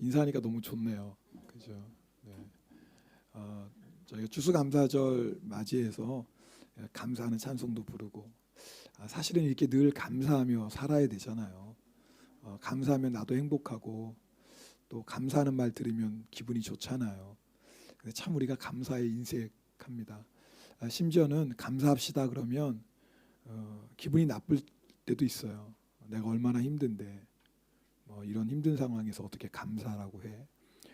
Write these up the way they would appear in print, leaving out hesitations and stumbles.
인사하니까 너무 좋네요. 그죠? 네. 저희가 추수감사절 맞이해서 감사하는 찬송도 부르고, 사실은 이렇게 늘 감사하며 살아야 되잖아요. 감사하면 나도 행복하고 또 감사하는 말 들으면 기분이 좋잖아요. 근데 참 우리가 감사에 인색합니다. 심지어는 감사합시다 그러면 기분이 나쁠 때도 있어요. 내가 얼마나 힘든데 이런 힘든 상황에서 어떻게 감사라고 해.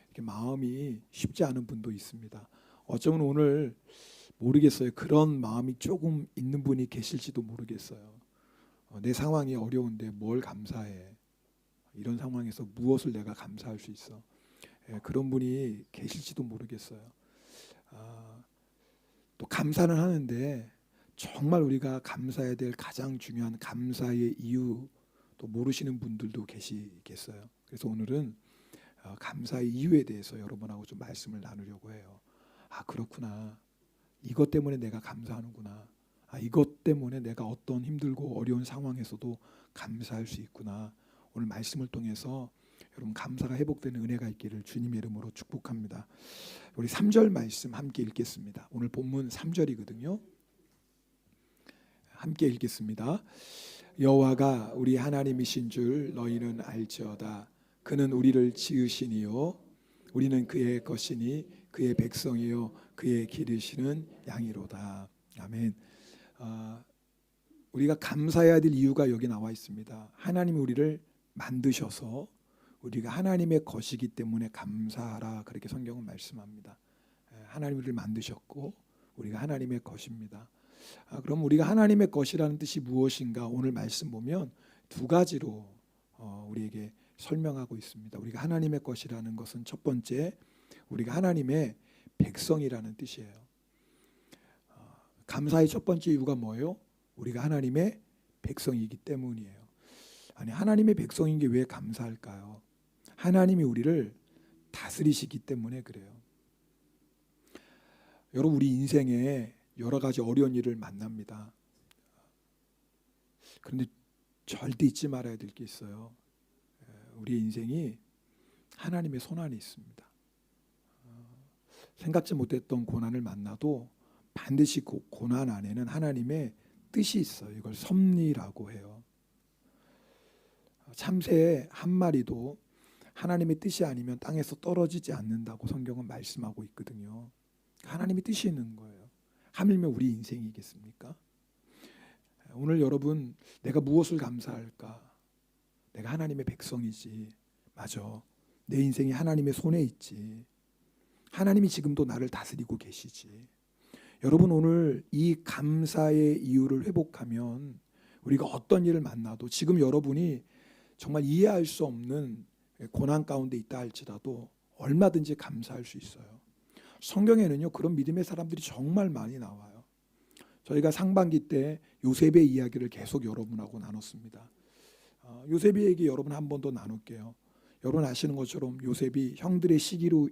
이렇게 마음이 쉽지 않은 분도 있습니다. 어쩌면 오늘 모르겠어요. 그런 마음이 조금 있는 분이 계실지도 모르겠어요. 내 상황이 어려운데 뭘 감사해. 이런 상황에서 무엇을 내가 감사할 수 있어. 그런 분이 계실지도 모르겠어요. 또 감사는 하는데 정말 우리가 감사해야 될 가장 중요한 감사의 이유 또 모르시는 분들도 계시겠어요. 그래서 오늘은 감사의 이유에 대해서 여러분하고 좀 말씀을 나누려고 해요. 그렇구나. 이것 때문에 내가 감사하는구나. 이것 때문에 내가 어떤 힘들고 어려운 상황에서도 감사할 수 있구나. 오늘 말씀을 통해서 여러분 감사가 회복되는 은혜가 있기를 주님의 이름으로 축복합니다. 우리 3절 말씀 함께 읽겠습니다. 오늘 본문 3절이거든요. 함께 읽겠습니다. 여호와가 우리 하나님이신 줄 너희는 알지어다. 그는 우리를 지으시니요 우리는 그의 것이니 그의 백성이요 그의 기르시는 양이로다. 아멘. 우리가 감사해야 될 이유가 여기 나와 있습니다. 하나님이 우리를 만드셔서 우리가 하나님의 것이기 때문에 감사하라, 그렇게 성경은 말씀합니다. 하나님이 우리를 만드셨고 우리가 하나님의 것입니다. 그럼 우리가 하나님의 것이라는 뜻이 무엇인가? 오늘 말씀 보면 두 가지로 우리에게 설명하고 있습니다. 우리가 하나님의 것이라는 것은 첫 번째, 우리가 하나님의 백성이라는 뜻이에요. 감사의 첫 번째 이유가 뭐예요? 우리가 하나님의 백성이기 때문이에요. 아니, 하나님의 백성인 게 왜 감사할까요? 하나님이 우리를 다스리시기 때문에 그래요. 여러분, 우리 인생에 여러 가지 어려운 일을 만납니다. 그런데 절대 잊지 말아야 될 게 있어요. 우리의 인생이 하나님의 손안에 있습니다. 생각지 못했던 고난을 만나도 반드시 그 고난 안에는 하나님의 뜻이 있어요. 이걸 섭리라고 해요. 참새 한 마리도 하나님의 뜻이 아니면 땅에서 떨어지지 않는다고 성경은 말씀하고 있거든요. 하나님의 뜻이 있는 거예요. 하물며 우리 인생이겠습니까? 오늘 여러분, 내가 무엇을 감사할까? 내가 하나님의 백성이지. 맞아. 내 인생이 하나님의 손에 있지. 하나님이 지금도 나를 다스리고 계시지. 여러분, 오늘 이 감사의 이유를 회복하면 우리가 어떤 일을 만나도 지금 여러분이 정말 이해할 수 없는 고난 가운데 있다 할지라도 얼마든지 감사할 수 있어요. 성경에는요, 그런 믿음의 사람들이 정말 많이 나와요. 저희가 상반기 때 요셉의 이야기를 계속 여러분하고 나눴습니다. 요셉의 얘기 여러분 한 번 더 나눌게요. 여러분 아시는 것처럼 요셉이 형들의 시기로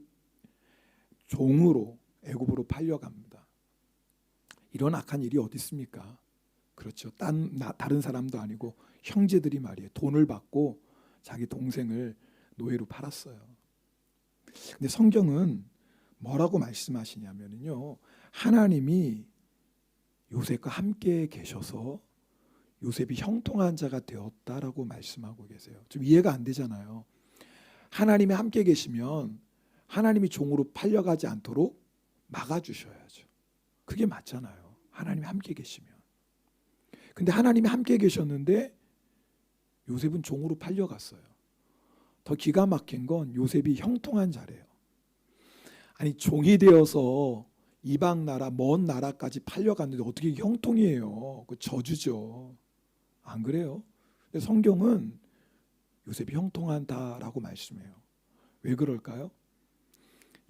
종으로 애굽으로 팔려갑니다. 이런 악한 일이 어디 있습니까? 그렇죠. 다른 사람도 아니고 형제들이 말이에요. 돈을 받고 자기 동생을 노예로 팔았어요. 근데 성경은 뭐라고 말씀하시냐면요, 하나님이 요셉과 함께 계셔서 요셉이 형통한 자가 되었다라고 말씀하고 계세요. 좀 이해가 안 되잖아요. 하나님이 함께 계시면 하나님이 종으로 팔려가지 않도록 막아주셔야죠. 그게 맞잖아요. 하나님이 함께 계시면. 근데 하나님이 함께 계셨는데 요셉은 종으로 팔려갔어요. 더 기가 막힌 건 요셉이 형통한 자래요. 아니, 종이 되어서 이방 나라, 먼 나라까지 팔려갔는데 어떻게 형통이에요? 그 저주죠. 안 그래요? 근데 성경은 요셉이 형통하다라고 말씀해요. 왜 그럴까요?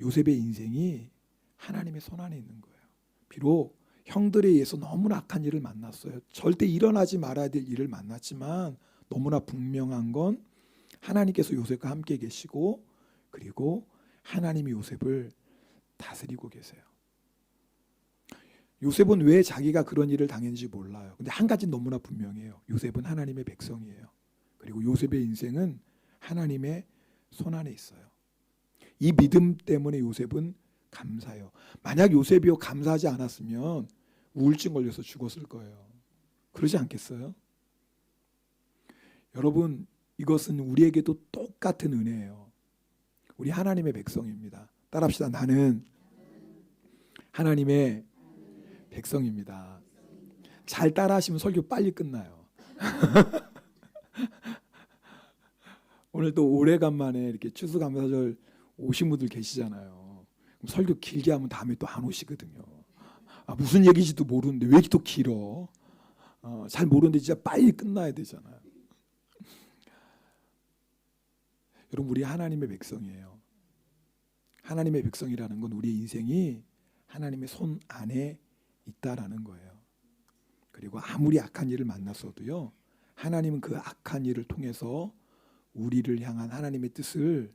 요셉의 인생이 하나님의 손안에 있는 거예요. 비록 형들에 의해서 너무나 악한 일을 만났어요. 절대 일어나지 말아야 될 일을 만났지만 너무나 분명한 건 하나님께서 요셉과 함께 계시고 그리고 하나님이 요셉을 다스리고 계세요. 요셉은 왜 자기가 그런 일을 당했는지 몰라요. 근데 한 가지 너무나 분명해요. 요셉은 하나님의 백성이에요. 그리고 요셉의 인생은 하나님의 손안에 있어요. 이 믿음 때문에 요셉은 감사해요. 만약 요셉이요 감사하지 않았으면 우울증 걸려서 죽었을 거예요. 그러지 않겠어요? 여러분, 이것은 우리에게도 똑같은 은혜예요. 우리 하나님의 백성입니다. 따라합시다. 나는 하나님의 백성입니다. 잘 따라하시면 설교 빨리 끝나요. 오늘 또 오래간만에 이렇게 추수감사절 오신 분들 계시잖아요. 설교 길게 하면 다음에 또 안 오시거든요. 무슨 얘기인지도 모르는데 왜 이렇게 또 길어? 잘 모르는데 진짜 빨리 끝나야 되잖아요. 여러분, 우리 하나님의 백성이에요. 하나님의 백성이라는 건 우리 인생이 하나님의 손 안에 있다라는 거예요. 그리고 아무리 악한 일을 만났어도요, 하나님은 그 악한 일을 통해서 우리를 향한 하나님의 뜻을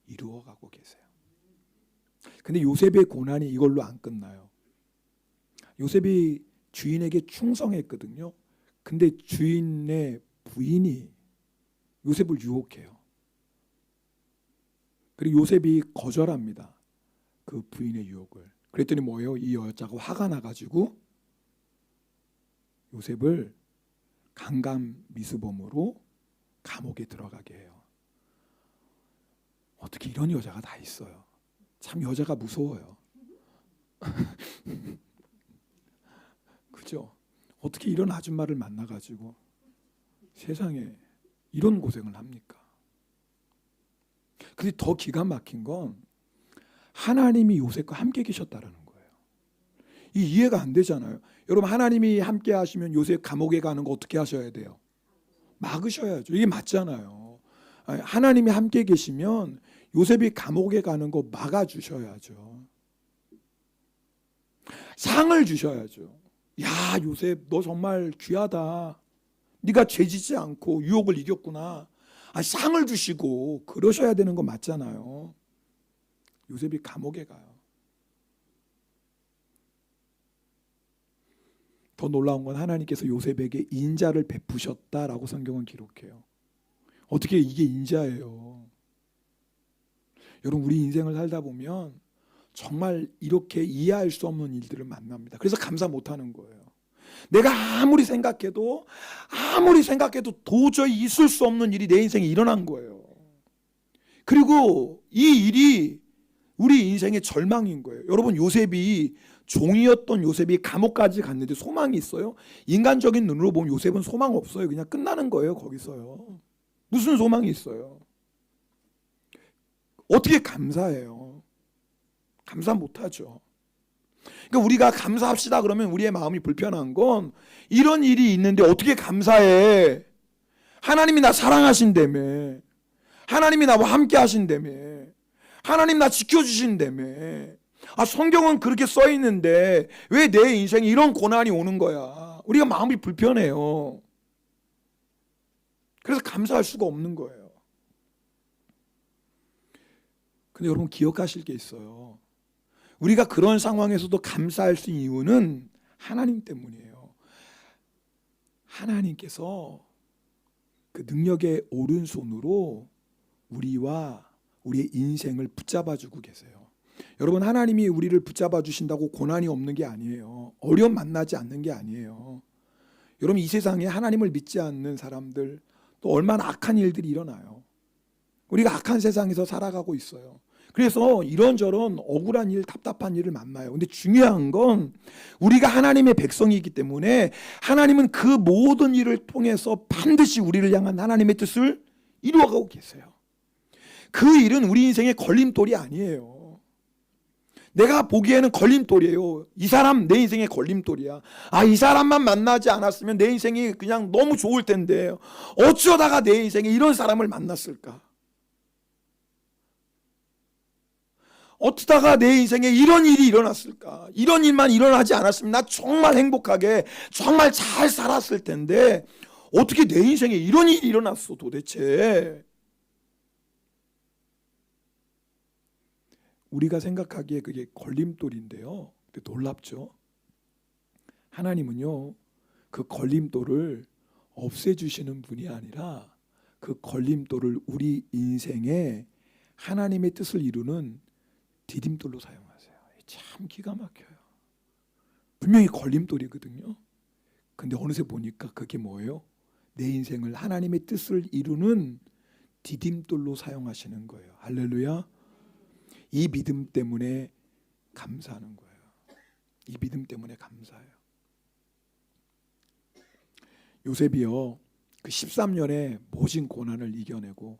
이루어가고 계세요. 근데 요셉의 고난이 이걸로 안 끝나요. 요셉이 주인에게 충성했거든요. 근데 주인의 부인이 요셉을 유혹해요. 그리고 요셉이 거절합니다. 그 부인의 유혹을. 그랬더니 뭐예요? 이 여자가 화가 나가지고 요셉을 강간미수범으로 감옥에 들어가게 해요. 어떻게 이런 여자가 다 있어요. 참 여자가 무서워요. 그죠? 어떻게 이런 아줌마를 만나가지고 세상에 이런 고생을 합니까? 근데 더 기가 막힌 건 하나님이 요셉과 함께 계셨다라는 거예요. 이 이해가 안 되잖아요. 여러분, 하나님이 함께 하시면 요셉 감옥에 가는 거 어떻게 하셔야 돼요? 막으셔야죠. 이게 맞잖아요. 하나님이 함께 계시면 요셉이 감옥에 가는 거 막아주셔야죠. 상을 주셔야죠. 야, 요셉 너 정말 귀하다. 네가 죄짓지 않고 유혹을 이겼구나. 상을 주시고 그러셔야 되는 거 맞잖아요. 요셉이 감옥에 가요. 더 놀라운 건 하나님께서 요셉에게 인자를 베푸셨다라고 성경은 기록해요. 어떻게 이게 인자예요? 여러분, 우리 인생을 살다 보면 정말 이렇게 이해할 수 없는 일들을 만납니다. 그래서 감사 못하는 거예요. 내가 아무리 생각해도 도저히 있을 수 없는 일이 내 인생에 일어난 거예요. 그리고 이 일이 우리 인생의 절망인 거예요. 여러분, 요셉이 종이었던 요셉이 감옥까지 갔는데 소망이 있어요? 인간적인 눈으로 보면 요셉은 소망 없어요. 그냥 끝나는 거예요. 거기서요. 무슨 소망이 있어요? 어떻게 감사해요? 감사 못하죠. 그러니까 우리가 감사합시다 그러면 우리의 마음이 불편한 건 이런 일이 있는데 어떻게 감사해? 하나님이 나 사랑하신다며, 하나님이 나와 함께 하신다며, 하나님 나 지켜주신다며. 성경은 그렇게 써 있는데 왜 내 인생에 이런 고난이 오는 거야? 우리가 마음이 불편해요. 그래서 감사할 수가 없는 거예요. 근데 여러분, 기억하실 게 있어요. 우리가 그런 상황에서도 감사할 수 있는 이유는 하나님 때문이에요. 하나님께서 그 능력의 오른손으로 우리와 우리의 인생을 붙잡아 주고 계세요. 여러분, 하나님이 우리를 붙잡아 주신다고 고난이 없는 게 아니에요. 어려움 만나지 않는 게 아니에요. 여러분, 이 세상에 하나님을 믿지 않는 사람들, 또 얼마나 악한 일들이 일어나요. 우리가 악한 세상에서 살아가고 있어요. 그래서 이런저런 억울한 일, 답답한 일을 만나요. 근데 중요한 건 우리가 하나님의 백성이기 때문에 하나님은 그 모든 일을 통해서 반드시 우리를 향한 하나님의 뜻을 이루어가고 계세요. 그 일은 우리 인생의 걸림돌이 아니에요. 내가 보기에는 걸림돌이에요. 이 사람 내 인생의 걸림돌이야. 이 사람만 만나지 않았으면 내 인생이 그냥 너무 좋을 텐데 어쩌다가 내 인생에 이런 사람을 만났을까? 어쩌다가 내 인생에 이런 일이 일어났을까? 이런 일만 일어나지 않았으면 나 정말 행복하게 정말 잘 살았을 텐데 어떻게 내 인생에 이런 일이 일어났어 도대체? 우리가 생각하기에 그게 걸림돌인데요. 근데 놀랍죠? 하나님은요, 그 걸림돌을 없애주시는 분이 아니라 그 걸림돌을 우리 인생에 하나님의 뜻을 이루는 디딤돌로 사용하세요. 참 기가 막혀요. 분명히 걸림돌이거든요. 근데 어느새 보니까 그게 뭐예요? 내 인생을 하나님의 뜻을 이루는 디딤돌로 사용하시는 거예요. 할렐루야. 이 믿음 때문에 감사하는 거예요. 이 믿음 때문에 감사해요. 요셉이요, 그 13년의 모진 고난을 이겨내고,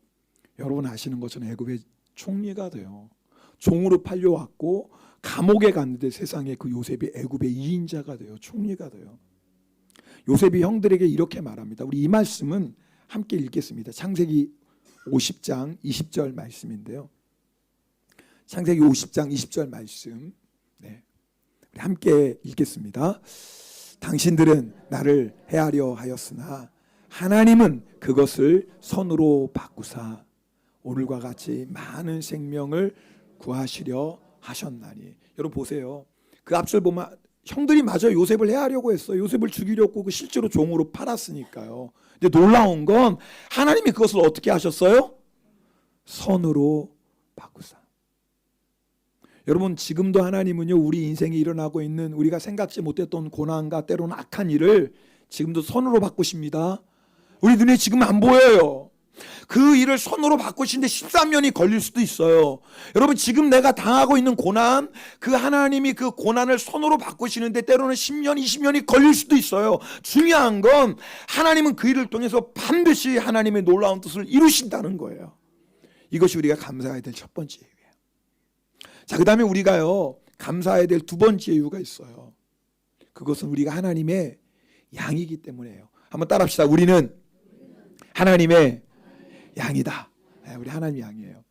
여러분 아시는 것처럼 애굽의 총리가 돼요. 종으로 팔려왔고 감옥에 갔는데 세상에 그 요셉이 애굽의 2인자가 돼요. 총리가 돼요. 요셉이 형들에게 이렇게 말합니다. 우리 이 말씀은 함께 읽겠습니다. 창세기 50장 20절 말씀인데요. 창세기 50장 20절 말씀, 네, 우리 함께 읽겠습니다. 당신들은 나를 해하려 하였으나 하나님은 그것을 선으로 바꾸사 오늘과 같이 많은 생명을 구하시려 하셨나니. 여러분 보세요. 그 앞절 보면 형들이 마저 요셉을 해하려고 했어요. 요셉을 죽이려고 그 실제로 종으로 팔았으니까요. 근데 놀라운 건 하나님이 그것을 어떻게 하셨어요? 선으로 바꾸사. 여러분 지금도 하나님은요, 우리 인생에 일어나고 있는 우리가 생각지 못했던 고난과 때로는 악한 일을 지금도 선으로 바꾸십니다. 우리 눈에 지금 안 보여요. 그 일을 선으로 바꾸시는데 13년이 걸릴 수도 있어요. 여러분 지금 내가 당하고 있는 고난, 그 하나님이 그 고난을 선으로 바꾸시는데 때로는 10년, 20년이 걸릴 수도 있어요. 중요한 건 하나님은 그 일을 통해서 반드시 하나님의 놀라운 뜻을 이루신다는 거예요. 이것이 우리가 감사해야 될 첫 번째 이유예요. 자, 그 다음에 우리가요 감사해야 될 두 번째 이유가 있어요. 그것은 우리가 하나님의 양이기 때문에요. 한번 따라합시다. 우리는 하나님의 양이다. 네, 우리 하나님 양이에요.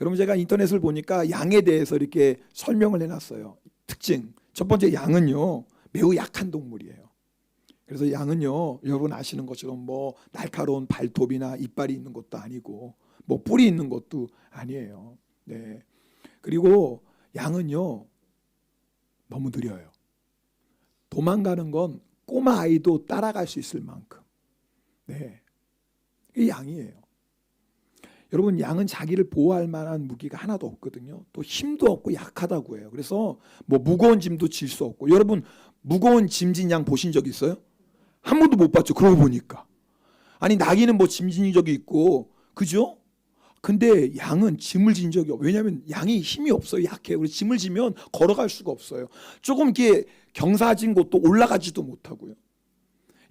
여러분 제가 인터넷을 보니까 양에 대해서 이렇게 설명을 해놨어요. 특징. 첫 번째, 양은요 매우 약한 동물이에요. 그래서 양은요 여러분 아시는 것처럼 뭐 날카로운 발톱이나 이빨이 있는 것도 아니고 뭐 뿔이 있는 것도 아니에요. 네. 그리고 양은요 너무 느려요. 도망가는 건 꼬마 아이도 따라갈 수 있을 만큼. 네, 이 양이에요. 여러분 양은 자기를 보호할 만한 무기가 하나도 없거든요. 또 힘도 없고 약하다고 해요. 그래서 뭐 무거운 짐도 질 수 없고. 여러분 무거운 짐진 양 보신 적 있어요? 한 번도 못 봤죠. 그러고 보니까. 아니 나귀는 뭐 짐진 적이 있고 그죠? 근데 양은 짐을 진 적이 없어요. 왜냐하면 양이 힘이 없어요. 약해요. 그래서 짐을 지면 걸어갈 수가 없어요. 조금 이렇게 경사진 곳도 올라가지도 못하고요.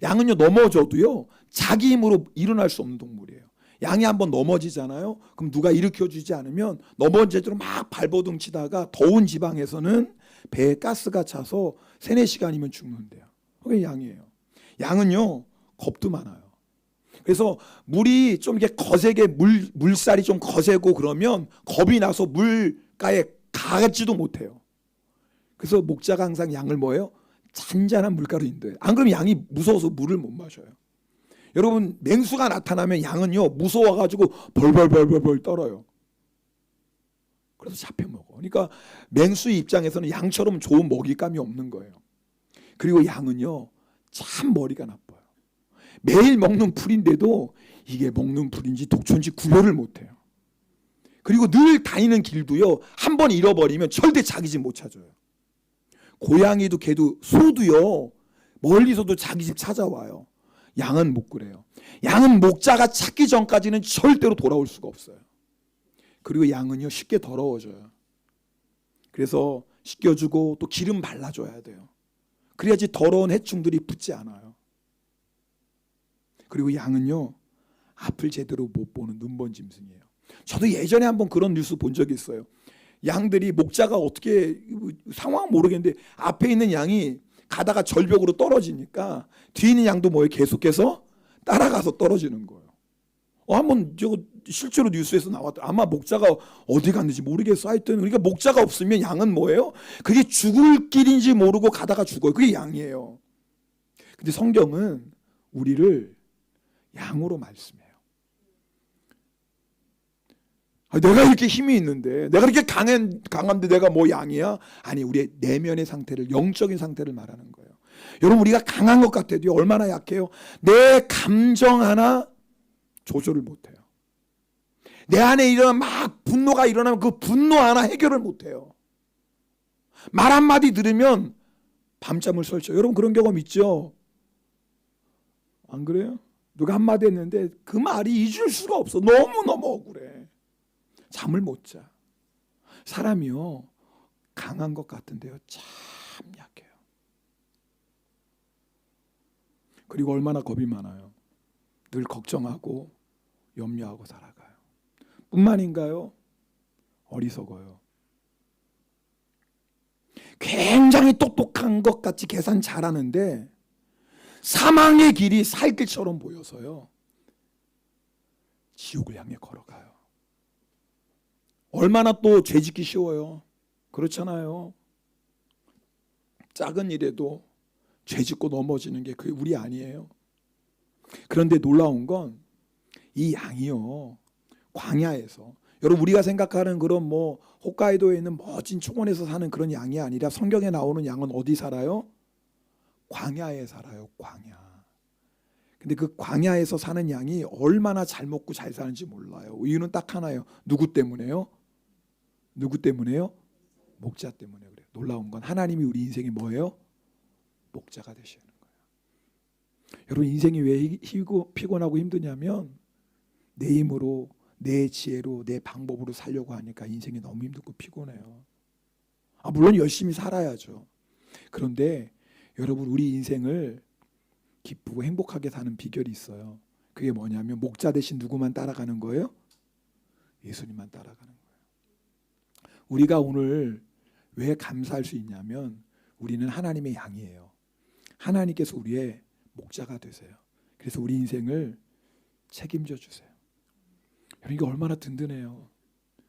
양은요 넘어져도요 자기 힘으로 일어날 수 없는 동물이에요. 양이 한번 넘어지잖아요. 그럼 누가 일으켜주지 않으면 넘어지도록 막 발버둥 치다가 더운 지방에서는 배에 가스가 차서 3-4시간이면 죽는데요. 그게 양이에요. 양은요 겁도 많아요. 그래서 물이 좀 이렇게 거세게 물살이 좀 거세고 그러면 겁이 나서 물가에 가지도 못해요. 그래서 목자가 항상 양을 뭐예요? 잔잔한 물가로 인도해요. 안 그러면 양이 무서워서 물을 못 마셔요. 여러분 맹수가 나타나면 양은요 무서워가지고 벌벌벌벌 떨어요. 그래서 잡혀 먹어. 그러니까 맹수의 입장에서는 양처럼 좋은 먹잇감이 없는 거예요. 그리고 양은요 참 머리가 나빠요. 매일 먹는 풀인데도 이게 먹는 풀인지 독초인지 구별을 못해요. 그리고 늘 다니는 길도요 한 번 잃어버리면 절대 자기 집 못 찾아요. 고양이도 개도 소도요 멀리서도 자기 집 찾아와요. 양은 못 그래요. 양은 목자가 찾기 전까지는 절대로 돌아올 수가 없어요. 그리고 양은요 쉽게 더러워져요. 그래서 씻겨주고 또 기름 발라줘야 돼요. 그래야지 더러운 해충들이 붙지 않아요. 그리고 양은요 앞을 제대로 못 보는 눈먼 짐승이에요. 저도 예전에 한번 그런 뉴스 본 적이 있어요. 양들이 목자가 어떻게 상황 모르겠는데 앞에 있는 양이 가다가 절벽으로 떨어지니까 뒤에 있는 양도 뭐예요? 계속해서 따라가서 떨어지는 거예요. 한번 저거 실제로 뉴스에서 나왔다. 아마 목자가 어디 갔는지 모르겠어. 하여튼 그러니까 목자가 없으면 양은 뭐예요? 그게 죽을 길인지 모르고 가다가 죽어요. 그게 양이에요. 근데 성경은 우리를 양으로 말씀해요. 내가 이렇게 힘이 있는데, 내가 이렇게 강한데 내가 뭐 양이야? 아니, 우리의 내면의 상태를, 영적인 상태를 말하는 거예요. 여러분, 우리가 강한 것 같아도 얼마나 약해요? 내 감정 하나 조절을 못해요. 내 안에 이런 막 분노가 일어나면 그 분노 하나 해결을 못해요. 말 한마디 들으면 밤잠을 설쳐. 여러분 그런 경험 있죠? 안 그래요? 누가 한마디 했는데 그 말이 잊을 수가 없어. 너무너무 억울해. 잠을 못 자. 사람이요 강한 것 같은데요 참 약해요. 그리고 얼마나 겁이 많아요. 늘 걱정하고 염려하고 살아가요. 뿐만인가요? 어리석어요. 굉장히 똑똑한 것 같이 계산 잘하는데 사망의 길이 살 길처럼 보여서요 지옥을 향해 걸어가요. 얼마나 또 죄짓기 쉬워요. 그렇잖아요. 작은 일에도 죄짓고 넘어지는 게 그게 우리 아니에요. 그런데 놀라운 건 이 양이요 광야에서, 여러분 우리가 생각하는 그런 뭐 홋카이도에 있는 멋진 초원에서 사는 그런 양이 아니라 성경에 나오는 양은 어디 살아요? 광야에 살아요. 광야. 근데 그 광야에서 사는 양이 얼마나 잘 먹고 잘 사는지 몰라요. 이유는 딱 하나예요. 누구 때문에요? 누구 때문에요? 목자 때문에 그래요. 놀라운 건 하나님이 우리 인생이 뭐예요? 목자가 되시는 거예요. 여러분 인생이 왜 피곤하고 힘드냐면 내 힘으로 내 지혜로 내 방법으로 살려고 하니까 인생이 너무 힘들고 피곤해요. 물론 열심히 살아야죠. 그런데 여러분 우리 인생을 기쁘고 행복하게 사는 비결이 있어요. 그게 뭐냐면 목자 대신 누구만 따라가는 거예요? 예수님만 따라가는 거예요. 우리가 오늘 왜 감사할 수 있냐면 우리는 하나님의 양이에요. 하나님께서 우리의 목자가 되세요. 그래서 우리 인생을 책임져 주세요. 여러분 이게 얼마나 든든해요.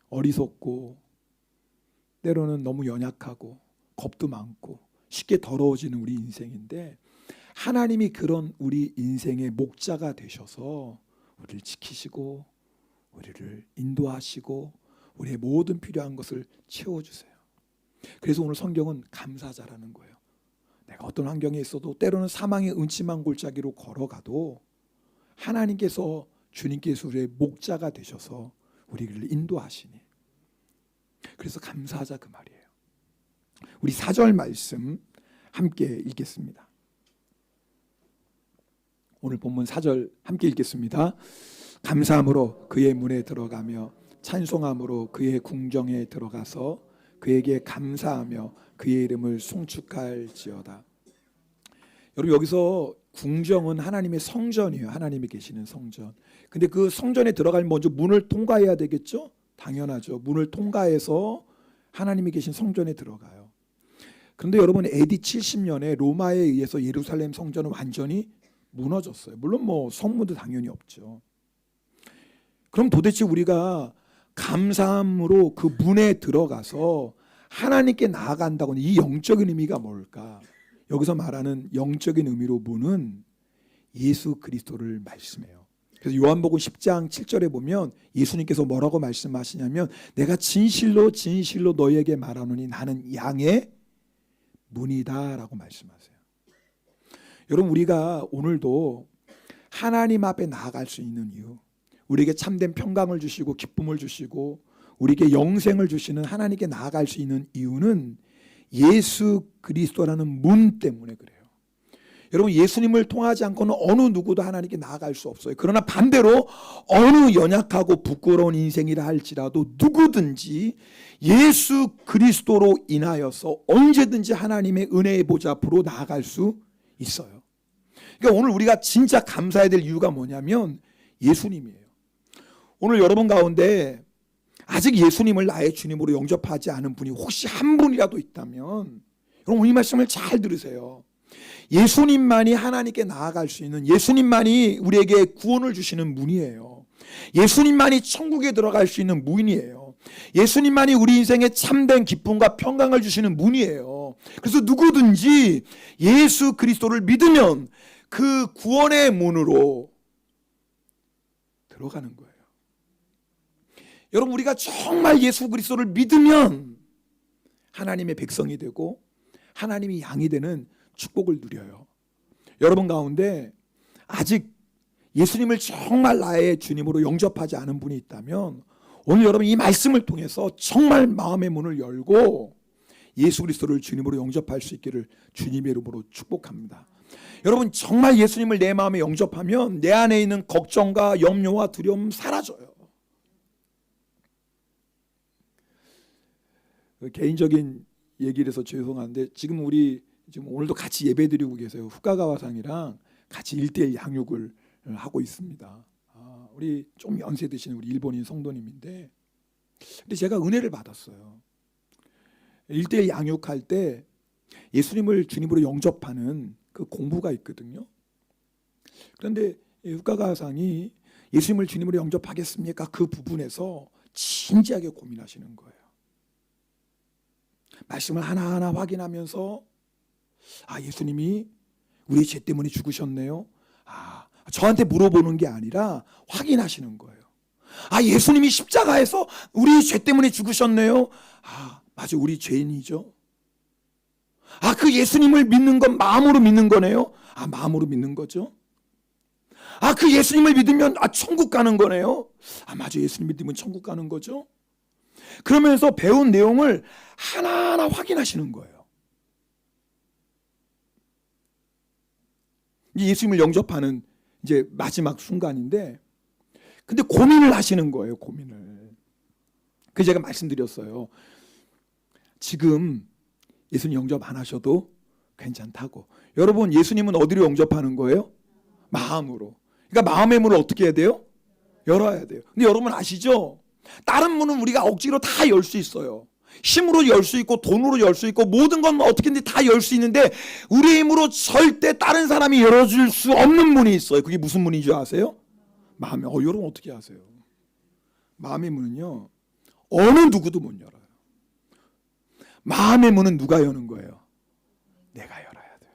어리석고 때로는 너무 연약하고 겁도 많고 쉽게 더러워지는 우리 인생인데 하나님이 그런 우리 인생의 목자가 되셔서 우리를 지키시고 우리를 인도하시고 우리의 모든 필요한 것을 채워주세요. 그래서 오늘 성경은 감사자라는 거예요. 내가 어떤 환경에 있어도 때로는 사망의 음침한 골짜기로 걸어가도 하나님께서 주님께서 우리의 목자가 되셔서 우리를 인도하시니 그래서 감사하자 그 말이에요. 우리 4절 말씀 함께 읽겠습니다. 오늘 본문 4절 함께 읽겠습니다. 감사함으로 그의 문에 들어가며 찬송함으로 그의 궁정에 들어가서 그에게 감사하며 그의 이름을 송축할지어다. 여러분 여기서 궁정은 하나님의 성전이에요. 하나님이 계시는 성전. 근데 그 성전에 들어가면 먼저 문을 통과해야 되겠죠? 당연하죠. 문을 통과해서 하나님이 계신 성전에 들어가요. 그런데 여러분 AD 70년에 로마에 의해서 예루살렘 성전은 완전히 무너졌어요. 물론 뭐 성문도 당연히 없죠. 그럼 도대체 우리가 감사함으로 그 문에 들어가서 하나님께 나아간다고는 이 영적인 의미가 뭘까? 여기서 말하는 영적인 의미로 문은 예수 그리스도를 말씀해요. 그래서 요한복음 10장 7절에 보면 예수님께서 뭐라고 말씀하시냐면 내가 진실로 진실로 너희에게 말하노니 나는 양의 문이다 라고 말씀하세요. 여러분 우리가 오늘도 하나님 앞에 나아갈 수 있는 이유, 우리에게 참된 평강을 주시고 기쁨을 주시고 우리에게 영생을 주시는 하나님께 나아갈 수 있는 이유는 예수 그리스도라는 문 때문에 그래요. 여러분 예수님을 통하지 않고는 어느 누구도 하나님께 나아갈 수 없어요. 그러나 반대로 어느 연약하고 부끄러운 인생이라 할지라도 누구든지 예수 그리스도로 인하여서 언제든지 하나님의 은혜의 보좌 앞으로 나아갈 수 있어요. 그러니까 오늘 우리가 진짜 감사해야 될 이유가 뭐냐면 예수님이에요. 오늘 여러분 가운데 아직 예수님을 나의 주님으로 영접하지 않은 분이 혹시 한 분이라도 있다면 여러분 이 말씀을 잘 들으세요. 예수님만이 하나님께 나아갈 수 있는, 예수님만이 우리에게 구원을 주시는 문이에요. 예수님만이 천국에 들어갈 수 있는 문이에요. 예수님만이 우리 인생에 참된 기쁨과 평강을 주시는 문이에요. 그래서 누구든지 예수 그리스도를 믿으면 그 구원의 문으로 들어가는 거예요. 여러분 우리가 정말 예수 그리스도를 믿으면 하나님의 백성이 되고 하나님이 양이 되는 축복을 누려요. 여러분 가운데 아직 예수님을 정말 나의 주님으로 영접하지 않은 분이 있다면 오늘 여러분 이 말씀을 통해서 정말 마음의 문을 열고 예수 그리스도를 주님으로 영접할 수 있기를 주님의 이름으로 축복합니다. 여러분 정말 예수님을 내 마음에 영접하면 내 안에 있는 걱정과 염려와 두려움 사라져요. 개인적인 얘기를 해서 죄송한데 지금 우리 지금 오늘도 같이 예배드리고 계세요. 후카가와상이랑 같이 1:1 양육을 하고 있습니다. 우리 좀 연세 드시는 우리 일본인 성도님인데, 근데 제가 은혜를 받았어요. 1:1 양육할 때 예수님을 주님으로 영접하는 그 공부가 있거든요. 그런데 후카가와상이 예수님을 주님으로 영접하겠습니까? 그 부분에서 진지하게 고민하시는 거예요. 말씀을 하나하나 확인하면서 예수님이 우리 죄 때문에 죽으셨네요. 저한테 물어보는 게 아니라 확인하시는 거예요. 예수님이 십자가에서 우리 죄 때문에 죽으셨네요. 맞아, 우리 죄인이죠. 그 예수님을 믿는 건 마음으로 믿는 거네요. 마음으로 믿는 거죠. 그 예수님을 믿으면 천국 가는 거네요. 맞아, 예수님 믿으면 천국 가는 거죠. 그러면서 배운 내용을 하나하나 확인하시는 거예요. 예수님을 영접하는 이제 마지막 순간인데, 근데 고민을 하시는 거예요. 고민을. 그 제가 말씀드렸어요. 지금 예수님 영접 안 하셔도 괜찮다고. 여러분 예수님은 어디로 영접하는 거예요? 마음으로. 그러니까 마음의 문을 어떻게 해야 돼요? 열어야 돼요. 근데 여러분 아시죠? 다른 문은 우리가 억지로 다 열 수 있어요. 힘으로 열 수 있고 돈으로 열 수 있고 모든 건 어떻게든지 다 열 수 있는데 우리의 힘으로 절대 다른 사람이 열어줄 수 없는 문이 있어요. 그게 무슨 문인 줄 아세요? 마음의. 여러분 어떻게 아세요? 마음의 문은요, 어느 누구도 못 열어요. 마음의 문은 누가 여는 거예요? 내가 열어야 돼요.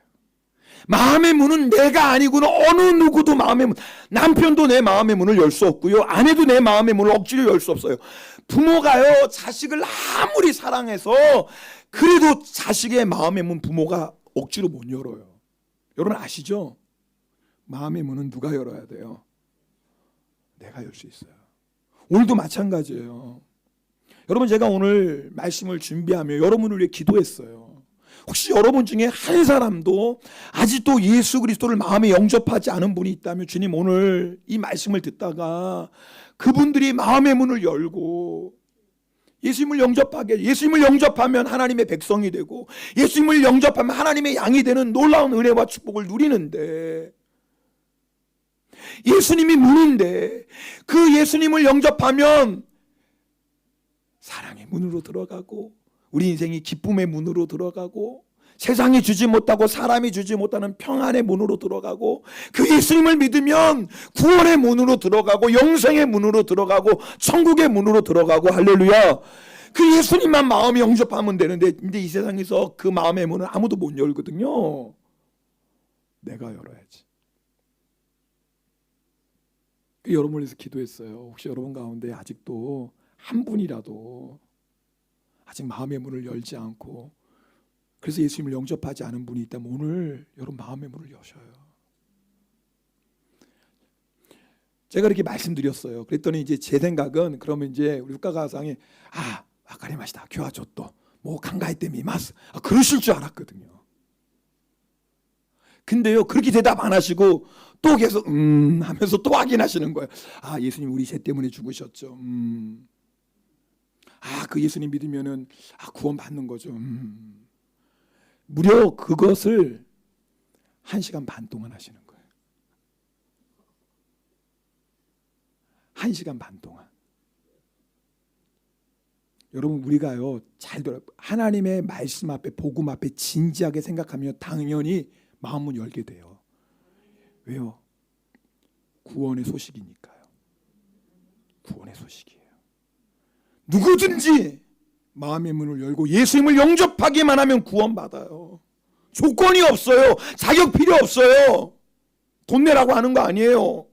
마음의 문은 내가 아니고는 어느 누구도 마음의 문. 남편도 내 마음의 문을 열 수 없고요, 아내도 내 마음의 문을 억지로 열 수 없어요. 부모가요, 자식을 아무리 사랑해서 그래도 자식의 마음의 문 부모가 억지로 못 열어요. 여러분 아시죠? 마음의 문은 누가 열어야 돼요? 내가 열 수 있어요. 오늘도 마찬가지예요. 여러분 제가 오늘 말씀을 준비하며 여러분을 위해 기도했어요. 혹시 여러분 중에 한 사람도 아직도 예수 그리스도를 마음에 영접하지 않은 분이 있다면 주님 오늘 이 말씀을 듣다가 그분들이 마음의 문을 열고 예수님을 영접하게, 예수님을 영접하면 하나님의 백성이 되고 예수님을 영접하면 하나님의 양이 되는 놀라운 은혜와 축복을 누리는데, 예수님이 문인데 그 예수님을 영접하면 사랑의 문으로 들어가고 우리 인생이 기쁨의 문으로 들어가고 세상이 주지 못하고 사람이 주지 못하는 평안의 문으로 들어가고 그 예수님을 믿으면 구원의 문으로 들어가고 영생의 문으로 들어가고 천국의 문으로 들어가고, 할렐루야. 그 예수님만 마음에 영접하면 되는데, 근데 이 세상에서 그 마음의 문은 아무도 못 열거든요. 내가 열어야지. 여러분을 위해서 기도했어요. 혹시 여러분 가운데 아직도 한 분이라도 아직 마음의 문을 열지 않고 그래서 예수님을 영접하지 않은 분이 있다면 오늘 여러분 마음의 문을 여셔요. 제가 이렇게 말씀드렸어요. 그랬더니 이제 제 생각은 그러면 이제 우리 후카가와상이 와카리마시다 교화조또 뭐 강가이때 미마스 그러실 줄 알았거든요. 근데요 그렇게 대답 안 하시고 또 계속 하면서 또 확인하시는 거예요. 예수님 우리 죄 때문에 죽으셨죠. 그 예수님 믿으면은 구원 받는 거죠. 무려 그것을 1시간 반 동안 하시는 거예요. 1시간 반 동안. 여러분 우리가요 잘 들어요. 하나님의 말씀 앞에 복음 앞에 진지하게 생각하면 당연히 마음문 열게 돼요. 왜요? 구원의 소식이니까요. 구원의 소식이에요. 누구든지 마음의 문을 열고 예수님을 영접하기만 하면 구원받아요. 조건이 없어요. 자격 필요 없어요. 돈 내라고 하는 거 아니에요.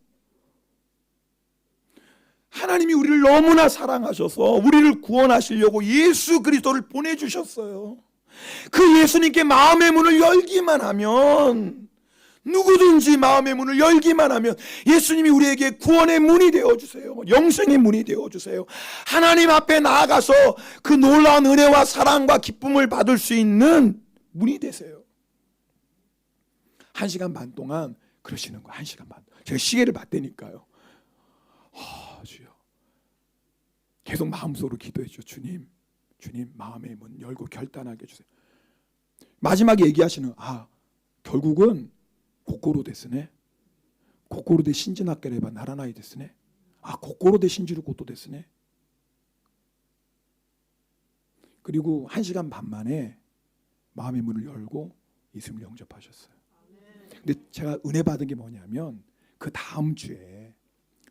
하나님이 우리를 너무나 사랑하셔서 우리를 구원하시려고 예수 그리스도를 보내주셨어요. 그 예수님께 마음의 문을 열기만 하면 누구든지 마음의 문을 열기만 하면 예수님이 우리에게 구원의 문이 되어주세요. 영생의 문이 되어주세요. 하나님 앞에 나아가서 그 놀라운 은혜와 사랑과 기쁨을 받을 수 있는 문이 되세요. 1시간 반 동안 그러시는 거예요. 1시간 반. 제가 시계를 봤다니까요. 주여. 계속 마음속으로 기도했죠. 주님 마음의 문 열고 결단하게 해주세요. 마지막에 얘기하시는 결국은 고코로 데스네. 고코로 데 신진학계레바 나라나이 데스네. 고코로 데 신지루 고토 데스네. 그리고 1시간 반 만에 마음의 문을 열고 예수님을 영접하셨어요. 근데 제가 은혜 받은 게 뭐냐면 그 다음 주에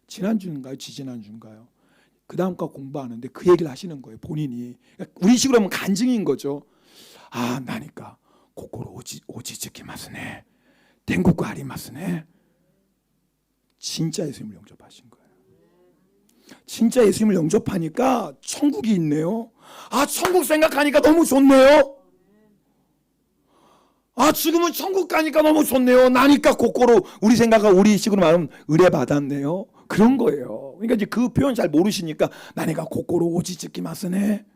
지난주인가요? 지지난주인가요? 그 다음 거 공부하는데 그 얘기를 하시는 거예요. 본인이. 그러니까 우리 식으로 하면 간증인 거죠. 나니까 고코로 오지즈키 마스네. 텐국과 아리마스네. 진짜 예수님을 영접하신 거예요. 진짜 예수님을 영접하니까 천국이 있네요. 천국 생각하니까 너무 좋네요. 지금은 천국 가니까 너무 좋네요. 나니까 고코로 우리 생각하고 우리 식으로 말하면 의뢰 받았네요. 그런 거예요. 그러니까 이제 그 표현 잘 모르시니까 나니까 고코로 오지즈키 마스네.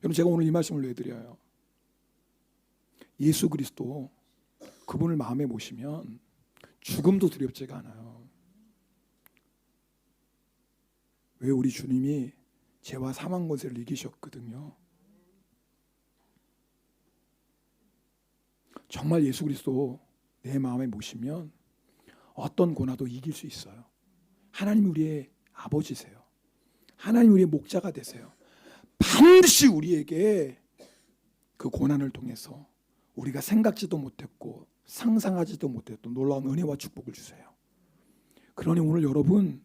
여러분 제가 오늘 이 말씀을 왜 드려요? 예수 그리스도 그분을 마음에 모시면 죽음도 두렵지가 않아요. 왜? 우리 주님이 죄와 사망 권세를 이기셨거든요. 정말 예수 그리스도 내 마음에 모시면 어떤 고난도 이길 수 있어요. 하나님이 우리의 아버지세요. 하나님이 우리의 목자가 되세요. 반드시 우리에게 그 고난을 통해서 우리가 생각지도 못했고 상상하지도 못했던 놀라운 은혜와 축복을 주세요. 그러니 오늘 여러분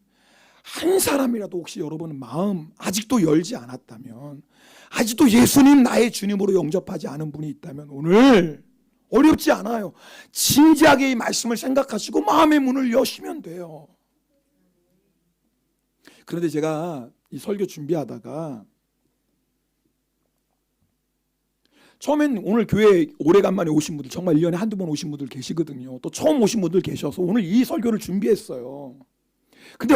한 사람이라도 혹시 여러분 마음 아직도 열지 않았다면, 아직도 예수님 나의 주님으로 영접하지 않은 분이 있다면 오늘 어렵지 않아요. 진지하게 이 말씀을 생각하시고 마음의 문을 여시면 돼요. 그런데 제가 이 설교 준비하다가 처음엔 오늘 교회 오래간만에 오신 분들, 정말 1년에 한두 번 오신 분들 계시거든요. 또 처음 오신 분들 계셔서 오늘 이 설교를 준비했어요. 근데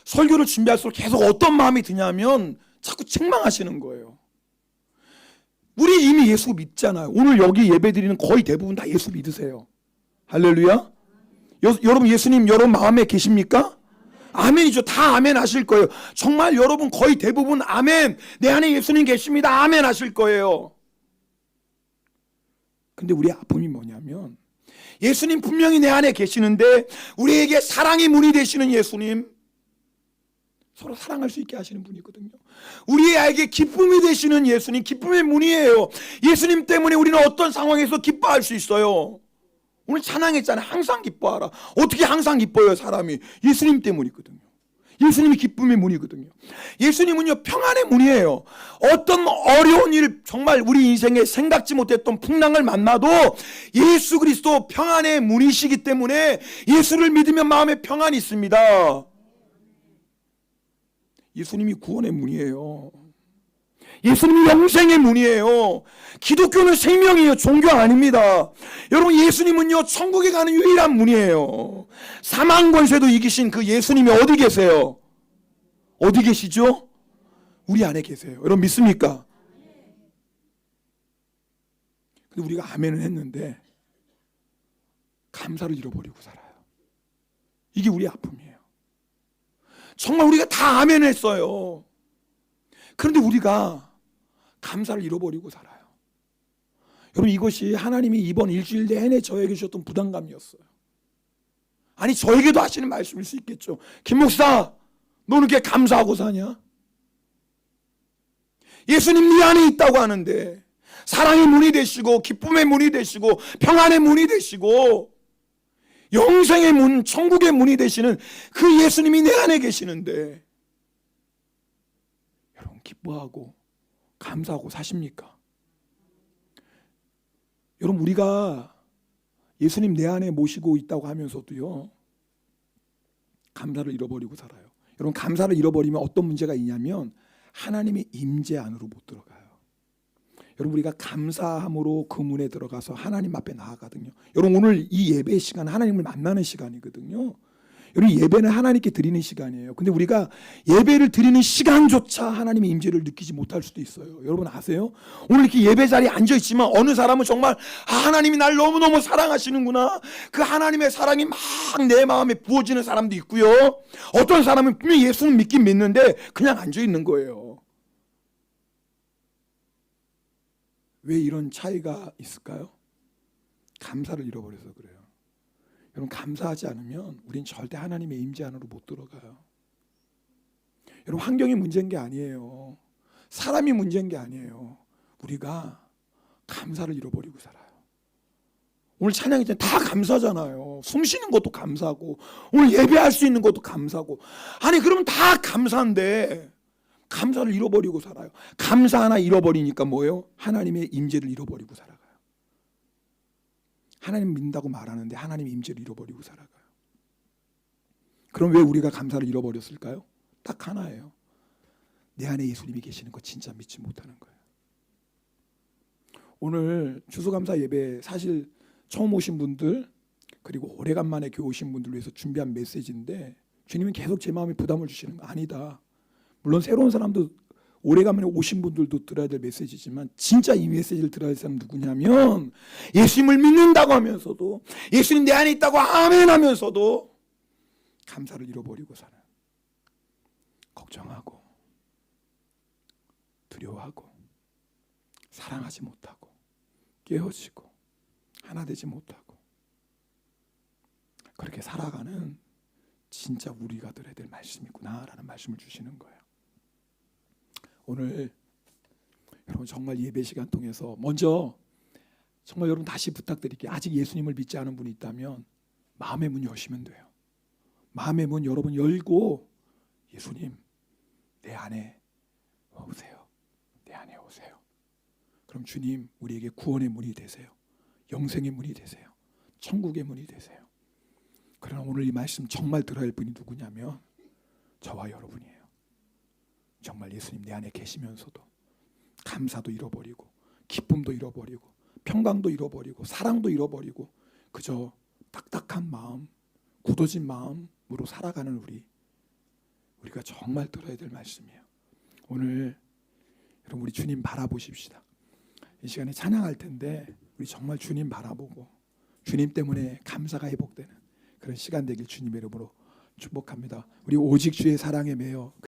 설교를 준비할수록 계속 어떤 마음이 드냐면 자꾸 책망하시는 거예요. 우리 이미 예수 믿잖아요. 오늘 여기 예배드리는 거의 대부분 다 예수 믿으세요. 할렐루야. 여러분 예수님 여러분 마음에 계십니까? 아멘이죠. 다 아멘 하실 거예요. 정말 여러분 거의 대부분 아멘, 내 안에 예수님 계십니다, 아멘 하실 거예요. 근데 우리 아픔이 뭐냐면 예수님 분명히 내 안에 계시는데 우리에게 사랑의 문이 되시는 예수님, 서로 사랑할 수 있게 하시는 분이거든요. 우리에게 기쁨이 되시는 예수님, 기쁨의 문이에요. 예수님 때문에 우리는 어떤 상황에서 기뻐할 수 있어요. 오늘 찬양했잖아요. 항상 기뻐하라. 어떻게 항상 기뻐요 사람이? 예수님 때문이거든요. 예수님이 기쁨의 문이거든요. 예수님은요 평안의 문이에요. 어떤 어려운 일, 정말 우리 인생에 생각지 못했던 풍랑을 만나도 예수 그리스도 평안의 문이시기 때문에 예수를 믿으면 마음에 평안이 있습니다. 예수님이 구원의 문이에요. 예수님이 영생의 문이에요. 기독교는 생명이에요. 종교 아닙니다. 여러분 예수님은요 천국에 가는 유일한 문이에요. 사망 권세도 이기신 그 예수님이 어디 계세요? 어디 계시죠? 우리 안에 계세요. 여러분 믿습니까? 근데 우리가 아멘을 했는데 감사를 잃어버리고 살아요. 이게 우리 아픔이에요. 정말 우리가 다 아멘을 했어요. 그런데 우리가 감사를 잃어버리고 살아요. 여러분 이것이 하나님이 이번 일주일 내내 저에게 주셨던 부담감이었어요. 아니 저에게도 하시는 말씀일 수 있겠죠. 김 목사 너는 이렇게 감사하고 사냐? 예수님 네 안에 있다고 하는데 사랑의 문이 되시고 기쁨의 문이 되시고 평안의 문이 되시고 영생의 문, 천국의 문이 되시는 그 예수님이 내 안에 계시는데 여러분 기뻐하고 감사하고 사십니까? 여러분 우리가 예수님 내 안에 모시고 있다고 하면서도요 감사를 잃어버리고 살아요. 여러분 감사를 잃어버리면 어떤 문제가 있냐면 하나님의 임재 안으로 못 들어가요. 여러분 우리가 감사함으로 그 문에 들어가서 하나님 앞에 나아가거든요. 여러분 오늘 이 예배 시간 하나님을 만나는 시간이거든요. 여러분 예배는 하나님께 드리는 시간이에요. 근데 우리가 예배를 드리는 시간조차 하나님의 임재를 느끼지 못할 수도 있어요. 여러분 아세요? 오늘 이렇게 예배 자리에 앉아 있지만 어느 사람은 정말 하나님이 날 너무너무 사랑하시는구나. 그 하나님의 사랑이 막 내 마음에 부어지는 사람도 있고요. 어떤 사람은 분명히 예수는 믿긴 믿는데 그냥 앉아 있는 거예요. 왜 이런 차이가 있을까요? 감사를 잃어버려서 그래요. 여러분 감사하지 않으면 우린 절대 하나님의 임재 안으로 못 들어가요. 여러분 환경이 문제인 게 아니에요. 사람이 문제인 게 아니에요. 우리가 감사를 잃어버리고 살아요. 오늘 찬양이 다 감사잖아요. 숨 쉬는 것도 감사고 오늘 예배할 수 있는 것도 감사고 아니 그러면 다 감사인데 감사를 잃어버리고 살아요. 감사 하나 잃어버리니까 뭐예요? 하나님의 임재를 잃어버리고 살아가요. 하나님 믿는다고 말하는데 하나님의 임재를 잃어버리고 살아가요. 그럼 왜 우리가 감사를 잃어버렸을까요? 딱 하나예요. 내 안에 예수님이 계시는 거 진짜 믿지 못하는 거예요. 오늘 추수감사 예배 사실 처음 오신 분들 그리고 오래간만에 교회 오신 분들 위해서 준비한 메시지인데 주님은 계속 제 마음에 부담을 주시는 거 아니다. 물론 새로운 사람도 오래간만에 오신 분들도 들어야 될 메시지지만 진짜 이 메시지를 들어야 할 사람 누구냐면 예수님을 믿는다고 하면서도 예수님 내 안에 있다고 아멘 하면서도 감사를 잃어버리고 살아요. 걱정하고 두려워하고 사랑하지 못하고 깨어지고 하나 되지 못하고 그렇게 살아가는 진짜 우리가 들어야 될 말씀이구나라는 말씀을 주시는 거예요. 오늘 여러분 정말 예배 시간 통해서 먼저 정말 여러분 다시 부탁드릴게요. 아직 예수님을 믿지 않은 분이 있다면 마음의 문 여시면 돼요. 마음의 문 여러분 열고 예수님 내 안에 오세요. 내 안에 오세요. 그럼 주님 우리에게 구원의 문이 되세요. 영생의 문이 되세요. 천국의 문이 되세요. 그러나 오늘 이 말씀 정말 들어야 할 분이 누구냐면 저와 여러분이에요. 정말 예수님 내 안에 계시면서도 감사도 잃어버리고 기쁨도 잃어버리고 평강도 잃어버리고 사랑도 잃어버리고 그저 딱딱한 마음, 굳어진 마음으로 살아가는 우리가 정말 들어야 될 말씀이에요. 오늘 여러분 우리 주님 바라보십시다. 이 시간에 찬양할 텐데 우리 정말 주님 바라보고 주님 때문에 감사가 회복되는 그런 시간 되길 주님의 이름으로 축복합니다. 우리 오직 주의 사랑에 매여